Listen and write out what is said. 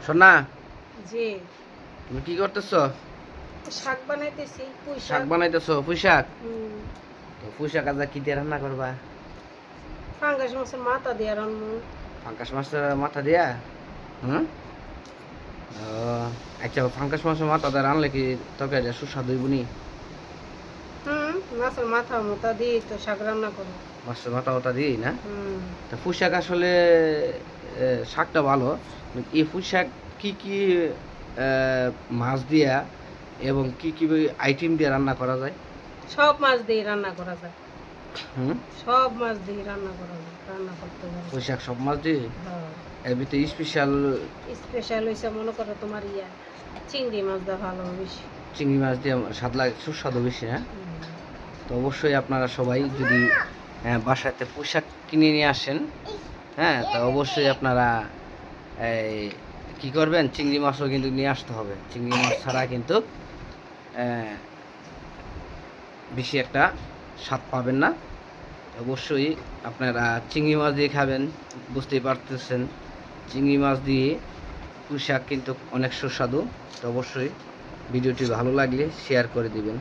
সোনা, জি। তুমি কি করতেছ? শাক বানাইতেছি, পুঁই শাক শাক। বানাইতেছো? পুঁই শাক? হুম। তো পুঁই শাক আজ কি দিয়ে রান্না করবা? ফাঙ্গাস মাছের মাথা দিয়ে রান্না। ফাঙ্কাস মাছের মাথা দিয়া? হুম। ও, আচ্ছা, ফাঙ্কাস মাছের মাথা দিয়ে রানলে কি তরকারিটা সুস্বাদু হইবনি? হুম, মাছের মাথা মোটা দিয়ে তো শাক রান্না করবো। মাছের মাথা ওটা দিই না? হুম। তা পুঁই শাক আসলে শাকটা ভালো। এই পুঁই শাক কি কি মাছ দিয়া এবং কি কি আইটেম দিয়ে রান্না করা যায়? সব মাছ দিয়ে রান্না করা যায়। হুম। সব মাছ দিয়ে রান্না করা যায়, রান্না করতে পারবে। পুঁই শাক সব মাছ দিয়ে? হ্যাঁ। এর ভিতরে স্পেশাল স্পেশাল হয়েছে মনে করো তোমার চিংড়ি মাছ দা ভালো বেশি। চিংড়ি মাছ দিয়ে স্বাদ লাগে, সুস্বাদু বেশি, হ্যাঁ। হুম। তো অবশ্যই আপনারা সবাই যদি বাসাতে পোশাক কিনে নিয়ে আসেন, হ্যাঁ, তো অবশ্যই আপনারা এই কী করবেন, চিংড়ি মাছও কিন্তু নিয়ে আসতে হবে। চিংড়ি মাছ ছাড়া কিন্তু আহ, বেশি একটা স্বাদ পাবেন না। অবশ্যই আপনারা চিংড়ি মাছ দিয়ে খাবেন, বুঝতেই পারতেছেন চিংড়ি মাছ দিয়ে পুঁই শাক কিন্তু অনেক সুস্বাদু। তো অবশ্যই ভিডিওটি ভালো লাগলে শেয়ার করে দিবেন।